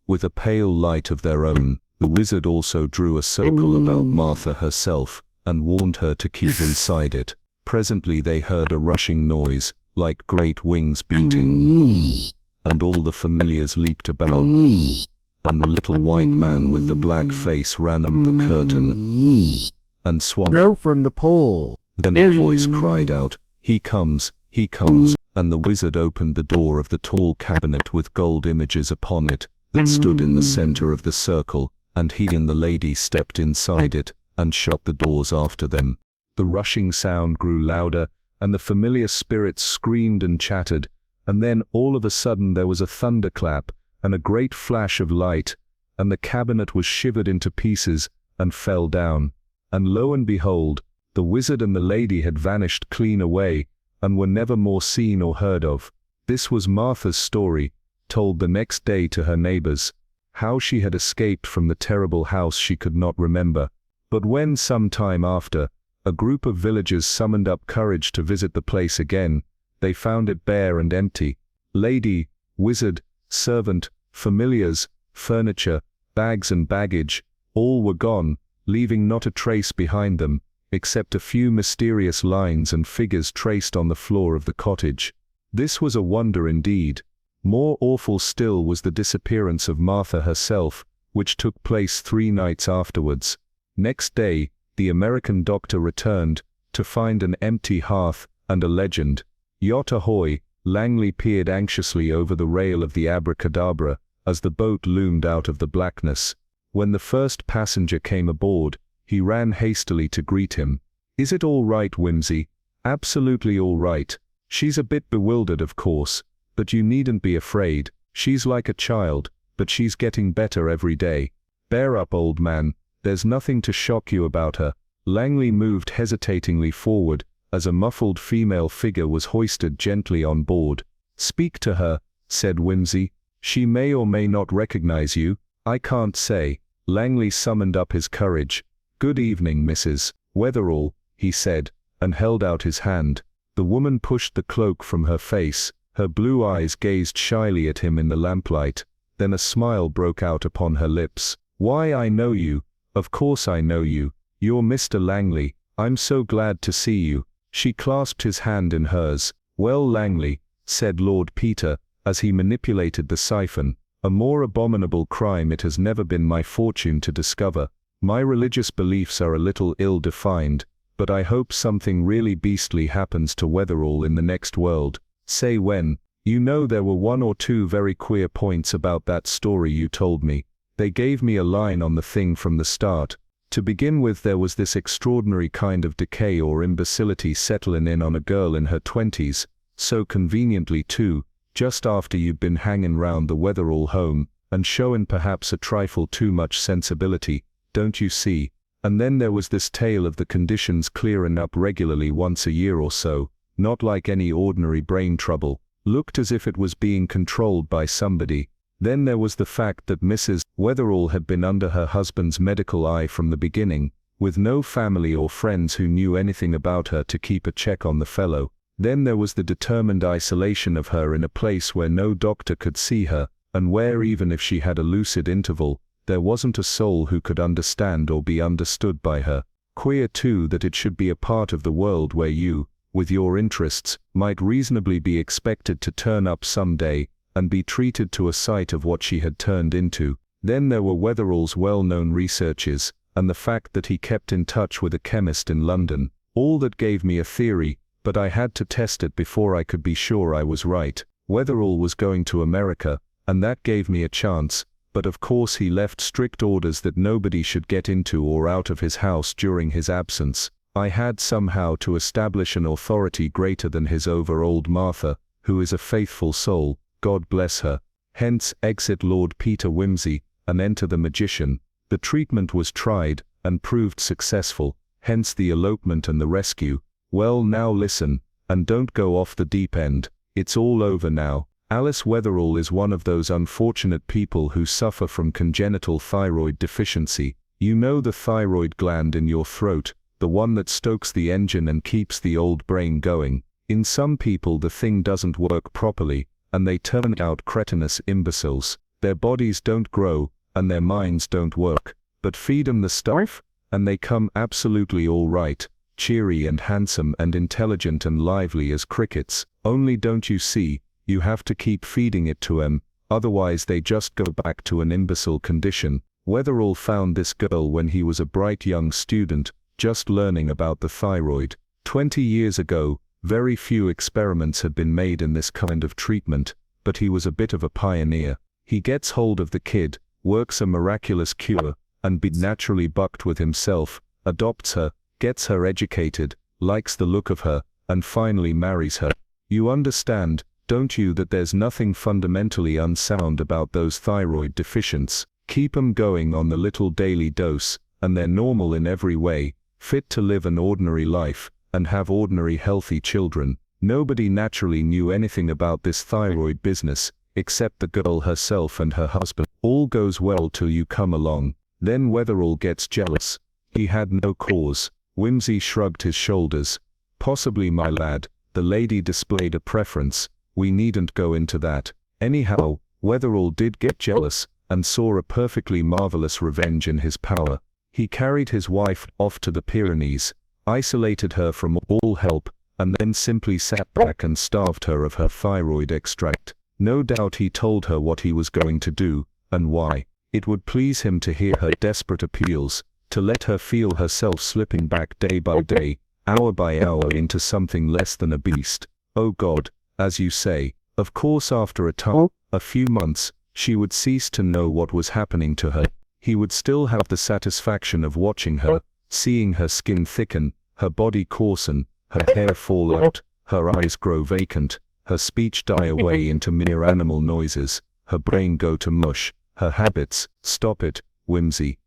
with a pale light of their own. The wizard also drew a circle about Martha herself, and warned her to keep inside it. Presently they heard a rushing noise, like great wings beating, and all the familiars leaped about, and the little white man with the black face ran up the curtain, and swung out from the pole. Then a voice cried out, "He comes, he comes," and the wizard opened the door of the tall cabinet with gold images upon it, that stood in the center of the circle, and he and the lady stepped inside it, and shut the doors after them. The rushing sound grew louder, and the familiar spirits screamed and chattered, and then all of a sudden there was a thunderclap, and a great flash of light, and the cabinet was shivered into pieces, and fell down. And lo and behold, the wizard and the lady had vanished clean away, and were never more seen or heard of. This was Martha's story, told the next day to her neighbors. How she had escaped from the terrible house she could not remember. But when some time after, a group of villagers summoned up courage to visit the place again, they found it bare and empty. Lady, wizard, servant, familiars, furniture, bags and baggage, all were gone, leaving not a trace behind them, except a few mysterious lines and figures traced on the floor of the cottage. This was a wonder indeed. More awful still was the disappearance of Martha herself, which took place 3 nights afterwards. Next day, the American doctor returned, to find an empty hearth and a legend. Yacht ahoy! Langley peered anxiously over the rail of the Abracadabra, as the boat loomed out of the blackness. When the first passenger came aboard, he ran hastily to greet him. "Is it all right, Wimsey?" "Absolutely all right. She's a bit bewildered, of course, but you needn't be afraid. She's like a child, but she's getting better every day. Bear up, old man. There's nothing to shock you about her." Langley moved hesitatingly forward, as a muffled female figure was hoisted gently on board. "Speak to her," said Wimsey. "She may or may not recognize you. I can't say." Langley summoned up his courage. "Good evening, Mrs. Wetherall," he said, and held out his hand. The woman pushed the cloak from her face. Her blue eyes gazed shyly at him in the lamplight. Then a smile broke out upon her lips. "Why, I know you. Of course I know you. You're Mr. Langley. I'm so glad to see you." She clasped his hand in hers. "Well, Langley," said Lord Peter, as he manipulated the siphon, "a more abominable crime it has never been my fortune to discover. My religious beliefs are a little ill-defined, but I hope something really beastly happens to Wetherall in the next world. Say when. You know there were 1 or 2 very queer points about that story you told me. They gave me a line on the thing from the start. To begin with, there was this extraordinary kind of decay or imbecility settling in on a girl in her 20s, so conveniently too, just after you'd been hanging round the Wetherall home, and showing perhaps a trifle too much sensibility, don't you see? And then there was this tale of the conditions clearing up regularly once a year or so, not like any ordinary brain trouble, looked as if it was being controlled by somebody. Then there was the fact that Mrs. Wetherall had been under her husband's medical eye from the beginning, with no family or friends who knew anything about her to keep a check on the fellow. Then there was the determined isolation of her in a place where no doctor could see her, and where even if she had a lucid interval, there wasn't a soul who could understand or be understood by her. Queer too that it should be a part of the world where you, with your interests, might reasonably be expected to turn up some day, and be treated to a sight of what she had turned into. Then there were Wetherall's well-known researches, and the fact that he kept in touch with a chemist in London. All that gave me a theory, but I had to test it before I could be sure I was right. Wetherall was going to America, and that gave me a chance, but of course he left strict orders that nobody should get into or out of his house during his absence. I had somehow to establish an authority greater than his over old Martha, who is a faithful soul, God bless her. Hence, exit Lord Peter Wimsey, and enter the magician. The treatment was tried, and proved successful, hence the elopement and the rescue. Well, now listen, and don't go off the deep end. It's all over now. Alice Wetherall is one of those unfortunate people who suffer from congenital thyroid deficiency. You know, the thyroid gland in your throat, the one that stokes the engine and keeps the old brain going. In some people the thing doesn't work properly, and they turn out cretinous imbeciles. Their bodies don't grow, and their minds don't work. But feed 'em the stuff, and they come absolutely all right, cheery and handsome and intelligent and lively as crickets. Only don't you see, you have to keep feeding it to 'em, otherwise they just go back to an imbecile condition. Wetherall found this girl when he was a bright young student, just learning about the thyroid. 20 years ago, very few experiments had been made in this kind of treatment, but he was a bit of a pioneer. He gets hold of the kid, works a miraculous cure, and be naturally bucked with himself, adopts her, gets her educated, likes the look of her, and finally marries her. You understand, don't you, that there's nothing fundamentally unsound about those thyroid deficients? Keep 'em going on the little daily dose, and they're normal in every way, fit to live an ordinary life, and have ordinary healthy children. Nobody naturally knew anything about this thyroid business, except the girl herself and her husband. All goes well till you come along. Then Wetherall gets jealous. He had no cause. Wimsey shrugged his shoulders. Possibly, my lad, the lady displayed a preference. We needn't go into that. Anyhow, Wetherall did get jealous, and saw a perfectly marvelous revenge in his power. He carried his wife off to the Pyrenees, isolated her from all help, and then simply sat back and starved her of her thyroid extract. No doubt he told her what he was going to do, and why. It would please him to hear her desperate appeals, to let her feel herself slipping back day by day, hour by hour into something less than a beast. Oh God, as you say. Of course, after a time, a few months, she would cease to know what was happening to her. He would still have the satisfaction of watching her, seeing her skin thicken, her body coarsen, her hair fall out, her eyes grow vacant, her speech die away into mere animal noises, her brain go to mush, her habits. Stop it, Wimsey.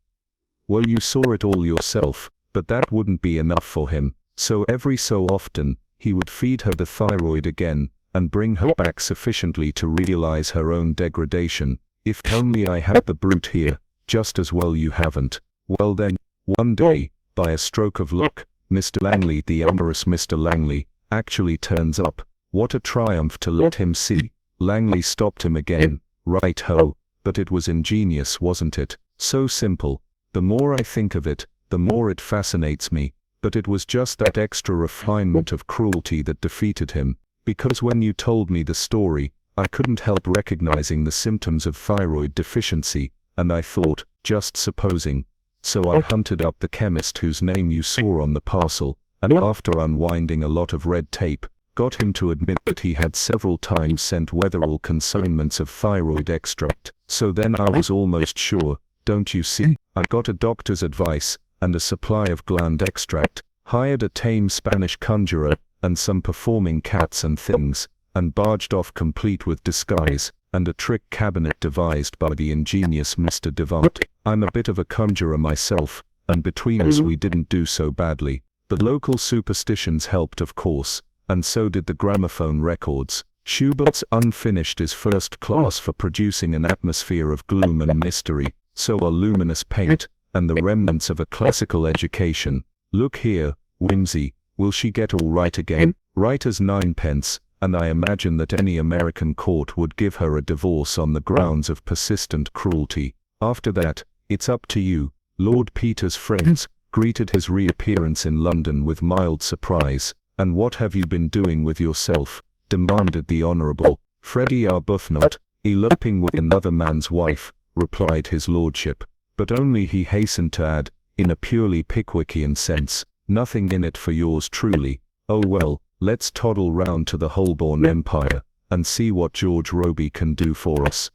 Well, you saw it all yourself, but that wouldn't be enough for him, so every so often, he would feed her the thyroid again, and bring her back sufficiently to realize her own degradation. If only I had the brute here. Just as well you haven't. Well then, one day, by a stroke of luck, Mr. Langley, the amorous Mr. Langley, actually turns up. What a triumph to let him see. Langley stopped him again. Right ho. But it was ingenious, wasn't it? So simple. The more I think of it, the more it fascinates me. But it was just that extra refinement of cruelty that defeated him. Because when you told me the story, I couldn't help recognizing the symptoms of thyroid deficiency, and I thought, just supposing. So I hunted up the chemist whose name you saw on the parcel, and after unwinding a lot of red tape, got him to admit that he had several times sent Wetherall consignments of thyroid extract. So then I was almost sure, don't you see? I got a doctor's advice, and a supply of gland extract, hired a tame Spanish conjurer, and some performing cats and things, and barged off complete with disguise, and a trick cabinet devised by the ingenious Mr. Devant. I'm a bit of a conjurer myself, and between us we didn't do so badly. The local superstitions helped, of course, and so did the gramophone records. Schubert's Unfinished is first class for producing an atmosphere of gloom and mystery, so are luminous paint, and the remnants of a classical education. Look here, Wimsey, will she get all right again? Right as ninepence, and I imagine that any American court would give her a divorce on the grounds of persistent cruelty. After that, it's up to you. Lord Peter's friends greeted his reappearance in London with mild surprise. And what have you been doing with yourself? Demanded the Honourable Freddie Arbuthnot. Eloping with another man's wife, replied his lordship. But only, he hastened to add, in a purely Pickwickian sense, nothing in it for yours truly. Oh well, let's toddle round to the Holborn Empire, and see what George Roby can do for us.